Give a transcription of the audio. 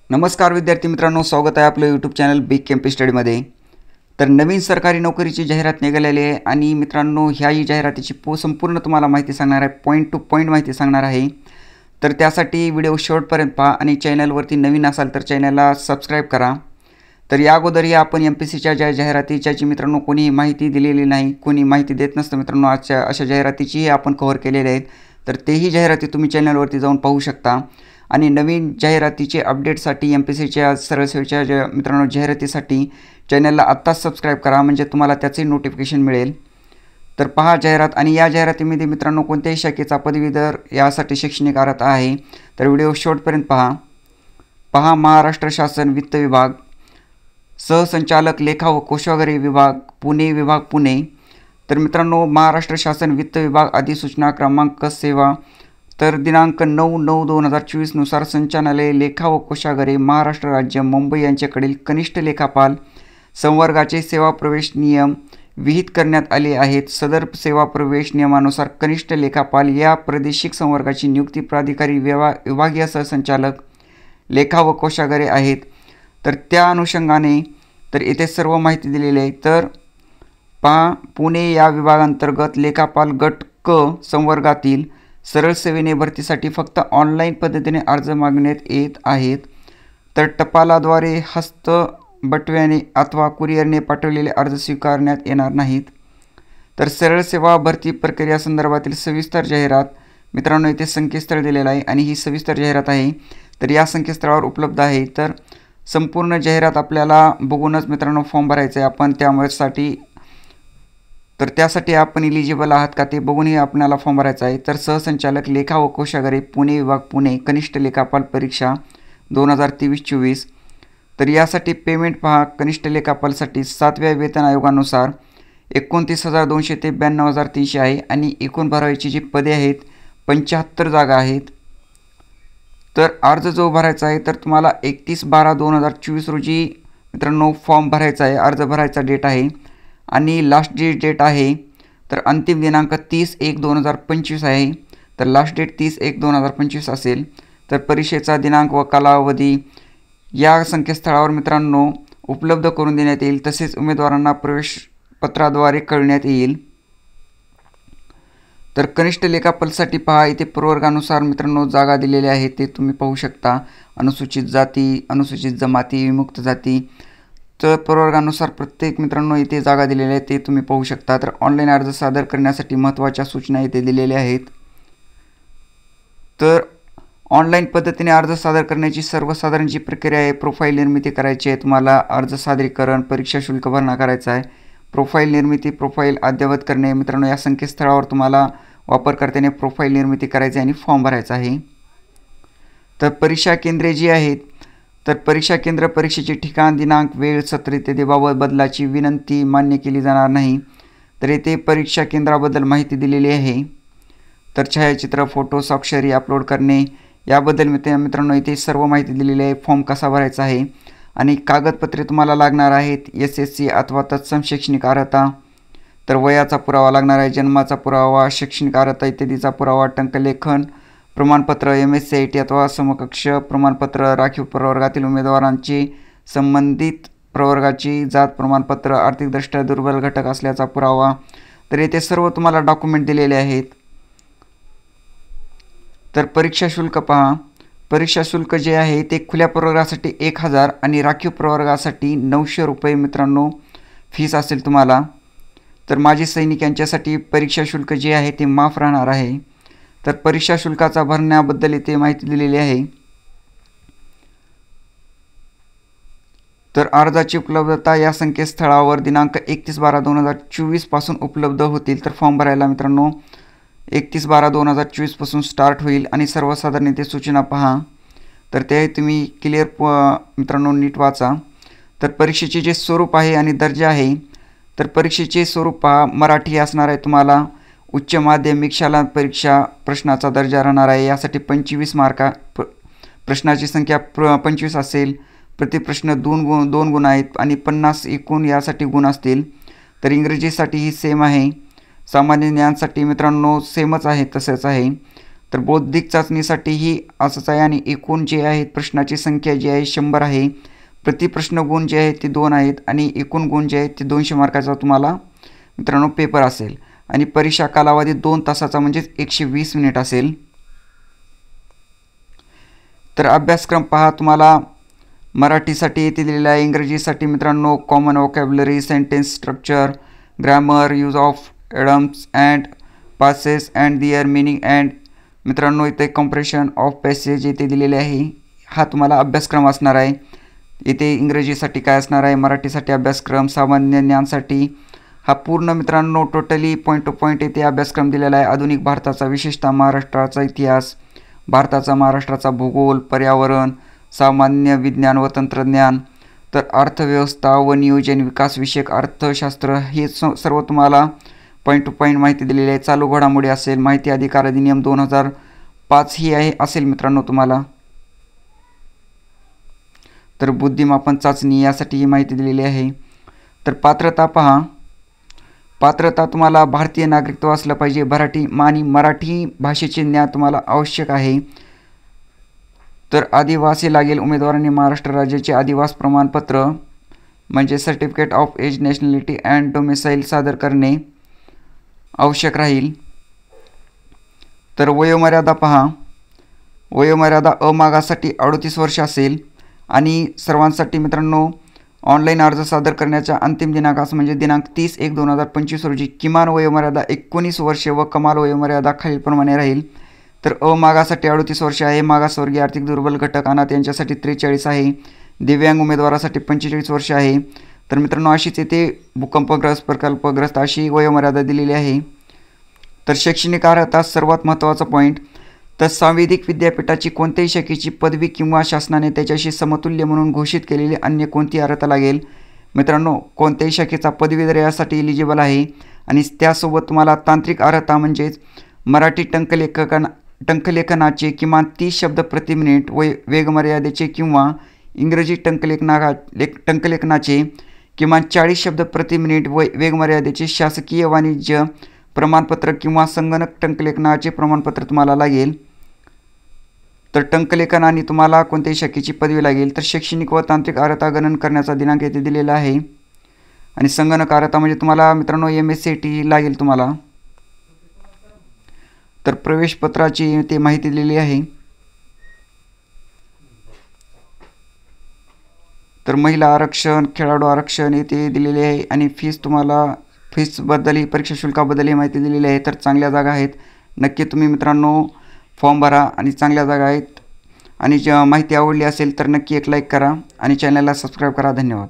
नमस्कार विद्यार्थी मित्रांनो, स्वागत आहे आपलं यूट्यूब चॅनल बिग कॅम्पस स्टडीमध्ये। तर नवीन सरकारी नोकरीची जाहिरात निघालेली आहे आणि मित्रांनो ह्याही जाहिरातीची संपूर्ण तुम्हाला माहिती सांगणार आहे, पॉईंट टू पॉईंट माहिती सांगणार आहे। तर त्यासाठी व्हिडिओ शेवटपर्यंत पहा आणि चॅनलवरती नवीन असाल तर चॅनलला सबस्क्राईब करा। तर या अगोदरही आपण एमपीसीच्या ज्या जाहिरातीची मित्रांनो कोणी माहिती दिलेली नाही, कोणी माहिती देत नसतं मित्रांनो, अशा जाहिरातीचीही आपण कव्हर केलेले आहेत। तर तेही जाहिराती तुम्ही चॅनलवरती जाऊन पाहू शकता आणि नवीन जाहिरातीचे अपडेटसाठी एमपीसीच्या सरळ सेवेच्या मित्रांनो जाहिरातीसाठी चॅनलला आत्ताच सबस्क्राईब करा, म्हणजे तुम्हाला त्याचे नोटिफिकेशन मिळेल। तर पहा जाहिरात, आणि या जाहिरातीमध्ये मित्रांनो कोणत्याही शाखेचा पदवीधर यासाठी शैक्षणिक अर्हता आहे। तर व्हिडिओ शेवटपर्यंत पहा। महाराष्ट्र शासन वित्त विभाग, सहसंचालक लेखा व कोषागारी विभाग पुणे। तर मित्रांनो महाराष्ट्र शासन वित्त विभाग अधिसूचना क्रमांक सेवा तर दिनांक 9/9/2024 नुसार संचालनालय लेखा व कोषागारे महाराष्ट्र राज्य मुंबई यांच्याकडील कनिष्ठ लेखापाल संवर्गाचे सेवा प्रवेश नियम विहित करण्यात आले आहेत। सदर सेवा प्रवेश नियमानुसार कनिष्ठ लेखापाल या प्रादेशिक संवर्गाची नियुक्ती प्राधिकारी विभागीय सहसंचालक लेखा व कोषागारे आहेत। तर त्या अनुषंगाने तर इथे सर्व माहिती दिलेली आहे। तर पहा, पुणे या विभागांतर्गत लेखापाल गट क संवर्गातील सरळ सेवेने भरतीसाठी फक्त ऑनलाईन पद्धतीने अर्ज मागण्यात येत आहेत। तर टपालाद्वारे, हस्त बटव्याने अथवा कुरिअरने पाठवलेले अर्ज स्वीकारण्यात येणार नाहीत। तर सरळ सेवा भरती प्रक्रिया संदर्भातील सविस्तर जाहिरात मित्रांनो इथे संकेतस्थळ दिलेलं आहे आणि ही सविस्तर जाहिरात आहे। तर या संकेतस्थळावर उपलब्ध आहे। तर संपूर्ण जाहिरात आपल्याला बघूनच मित्रांनो फॉर्म भरायचा आहे आपण त्यासाठी आपण इलिजिबल आहात का ते बघूनही आपल्याला फॉर्म भरायचा आहे। तर सहसंचालक लेखा व कोषागारे पुणे विभाग पुणे कनिष्ठ लेखापाल परीक्षा 2023-24। तर यासाठी पेमेंट पहा, कनिष्ठ लेखापालसाठी 7व्या वेतन आयोगानुसार 29,200 ते 92,300 आहे आणि एकूण भरायची जी पदे आहेत 75 जागा आहेत। तर अर्ज जो भरायचा आहे तर तुम्हाला 31/12/2024 रोजी मित्रांनो फॉर्म भरायचा आहे, अर्ज भरायचा डेट आहे आणि लास्ट डेट आहे तर अंतिम दिनांक 30/1/2025 आहे। तर लास्ट डेट 30/1/2025 असेल। तर परीक्षेचा दिनांक व कालावधी या संकेतस्थळावर मित्रांनो उपलब्ध करून देण्यात येईल, तसेच उमेदवारांना प्रवेशपत्राद्वारे कळविण्यात येईल। तर कनिष्ठ लेखापालसाठी पहा, इथे प्रवर्गानुसार मित्रांनो जागा दिलेल्या आहेत ते तुम्ही पाहू शकता। अनुसूचित जाती, अनुसूचित जमाती, विमुक्त जाती, तर प्रवर्गानुसार प्रत्येक मित्रांनो इथे जागा दिलेल्या आहेत ते तुम्ही पाहू शकता। तर ऑनलाईन अर्ज सादर करण्यासाठी महत्त्वाच्या सूचना इथे दिलेल्या आहेत। तर ऑनलाईन पद्धतीने अर्ज सादर करण्याची सर्वसाधारण जी प्रक्रिया आहे, प्रोफाईल निर्मिती करायची आहे तुम्हाला, अर्ज सादरीकरण, परीक्षा शुल्क भरणा करायचा आहे, प्रोफाईल निर्मिती, प्रोफाईल अद्ययावत करणे मित्रांनो या संकेतस्थळावर तुम्हाला वापरकर्त्याने प्रोफाईल निर्मिती करायची आणि फॉर्म भरायचा आहे। तर परीक्षा केंद्रे जी आहेत, तर परीक्षा केंद्र, परीक्षेचे ठिकाण, दिनांक, वेळ, सत्र इत्यादीबाबत बदलाची विनंती मान्य केली जाणार नाही। तर येथे परीक्षा केंद्राबद्दल माहिती दिलेली आहे। तर छायाचित्र, फोटो, स्वाक्षरी अपलोड करणे याबद्दल मित्रांनो इथे सर्व माहिती दिलेली आहे। फॉर्म कसा भरायचा आहे आणि कागदपत्रे तुम्हाला लागणार आहेत, SSC अथवा तत्सम शैक्षणिक अर्हता, तर वयाचा पुरावा लागणार आहे, जन्माचा पुरावा, शैक्षणिक अर्हता इत्यादीचा पुरावा, टंकलेखन प्रमाणपत्र, MSc अथवा समकक्ष प्रमाणपत्र, राखीव प्रवर्गातील उमेदवारांची संबंधित प्रवर्गाची जात प्रमाणपत्र, आर्थिकदृष्ट्या दुर्बल घटक असल्याचा पुरावा। तर येथे सर्व तुम्हाला डॉक्युमेंट दिलेले आहेत। तर परीक्षा शुल्क पहा, परीक्षा शुल्क जे आहे ते खुल्या प्रवर्गासाठी 1,000 आणि राखीव प्रवर्गासाठी 900 रुपये मित्रांनो फीस असेल तुम्हाला। तर माजी सैनिक यांच्यासाठी परीक्षा शुल्क जे आहे ते माफ राहणार आहे। तर परीक्षा शुल्काचा भरण्याबद्दल इथे माहिती दिलेली आहे। तर अर्जाची उपलब्धता या संकेतस्थळावर दिनांक 31/12/2024 पासून उपलब्ध होतील। तर फॉर्म भरायला मित्रांनो 31/12/2024 पासून स्टार्ट होईल आणि सर्वसाधारण इथे सूचना पहा, तर ते तुम्ही क्लिअर मित्रांनो नीट वाचा। तर परीक्षेचे जे स्वरूप आहे आणि दर्जा आहे, तर परीक्षेचे स्वरूप पहा, मराठी असणार आहे तुम्हाला, उच्च माध्यमिक शाला परीक्षा, प्रश्नाचा दर्जा राहणार आहे, यासाठी 25 मार्क, प्रश्नाची संख्या 25 असेल, प्रतिप्रश्न 2 गुण आहेत आणि 50 एकूण यासाठी गुण असतील। तर इंग्रजीसाठी ही सेम आहे, सामान्य ज्ञानसाठी मित्रांनो सेमच आहे, तसेच आहे। तर बौद्धिक चाचणीसाठीही असंच आहे आणि एकूण जे आहे प्रश्नाची संख्या जी आहे 100 आहे. प्रति प्रश्न गुण जे आहेत ते 2 आहेत आणि एकूण गुण जे आहेत ते 200 मार्काचा तुम्हाला मित्रांनो पेपर असेल आणि परीक्षा कालावधी 2 तासाचा म्हणजेच 120 मिनिट असेल. तर अभ्यासक्रम पहा, तुम्हाला मराठीसाठी येथे दिलेला आहे, इंग्रजीसाठी मित्रांनो common vocabulary, sentence structure, grammar, use of idioms and phrases and their meaning and मित्रांनो इथे कॉम्प्रेशन ऑफ पॅसेज येथे दिलेले आहे. हा तुम्हाला अभ्यासक्रम असणार आहे. इथे इंग्रजीसाठी काय असणार आहे, मराठीसाठी अभ्यासक्रम, सामान्य ज्ञानसाठी हा पूर्ण मित्रांनो टोटली पॉईंट टू पॉईंट येथे अभ्यासक्रम दिलेला आहे. आधुनिक भारताचा, विशेषतः महाराष्ट्राचा इतिहास, महाराष्ट्राचा भूगोल, पर्यावरण, सामान्य विज्ञान व तंत्रज्ञान, तर अर्थव्यवस्था व नियोजन विकासविषयक अर्थशास्त्र हे सर्व तुम्हाला पॉईंट टू पॉईंट माहिती दिलेली आहे. चालू घडामोडी असेल, माहिती अधिकार अधिनियम 2005 ही आहे असेल मित्रांनो तुम्हाला. तर बुद्धिमापन चाचणी यासाठी ही माहिती दिलेली आहे. तर पात्रता पहा, पात्रता तुम्हाला भारतीय नागरिकत्व असलं पाहिजे, मराठी भाषेचे ज्ञान तुम्हाला आवश्यक आहे. तर आदिवासी लागेल, उमेदवारांनी महाराष्ट्र राज्याचे आदिवास प्रमाणपत्र म्हणजे certificate of age, nationality and domicile सादर करणे आवश्यक राहील. तर वयोमर्यादा पहा, वयोमर्यादा अमागासाठी 38 वर्ष असेल आणि सर्वांसाठी मित्रांनो ऑनलाईन अर्ज सादर करण्याच्या अंतिम दिनांकास म्हणजे दिनांक 30/1/2025 रोजी किमान वयोमर्यादा 19 वर्षे व कमाल वयोमर्यादा खालीलप्रमाणे राहील. तर अमागासाठी 38 वर्ष आहे, मागासवर्गीय, आर्थिक दुर्बल घटक, अनाथ यांच्यासाठी 43 आहे, दिव्यांग उमेदवारासाठी 45 वर्ष आहे. तर मित्रांनो अशीच येथे भूकंपग्रस्त, प्रकल्पग्रस्त अशी वयोमर्यादा दिलेली आहे. तर शैक्षणिक अर्हता सर्वात महत्त्वाचा पॉईंट, तर सांविधिक विद्यापीठाची कोणत्याही शाखेची पदवी किंवा शासनाने त्याच्याशी समतुल्य म्हणून घोषित केलेली अन्य कोणती अर्हता लागेल. मित्रांनो कोणत्याही शाखेचा पदवीधर यासाठी एलिजिबल आहे आणि त्यासोबत तुम्हाला तांत्रिक अर्हता म्हणजेच मराठी टंकलेखनाचे किमान 30 शब्द प्रति मिनिट वेगमर्यादेचे किंवा इंग्रजी टंकलेखनाचे किमान 40 शब्द प्रति मिनिट वेगमर्यादेचे शासकीय वाणिज्य प्रमाणपत्र किंवा संगणक टंकलेखनाचे प्रमाणपत्र तुम्हाला लागेल. तर टंकलेखन आणि तुम्हाला कोणत्याही शाखेची पदवी लागेल. तर शैक्षणिक व तांत्रिक अर्हता गणन करण्याचा दिनांक येथे दिलेला आहे आणि संगणक अर्हता म्हणजे तुम्हाला मित्रांनो MSCT लागेल तुम्हाला. तर प्रवेशपत्राची ते माहिती दिलेली आहे. तर महिला आरक्षण, खेळाडू आरक्षण येथे दिलेले आहे आणि फीसबद्दलही, परीक्षा शुल्काबद्दलही माहिती दिलेली आहे. तर चांगल्या जागा आहेत, नक्की तुम्ही मित्रांनो फॉर्म भरा आणि चांगल्या जागा आहेत. आणि माहिती आवडली असेल तर नक्की एक लाईक करा आणि चॅनलला सबस्क्राईब करा. धन्यवाद.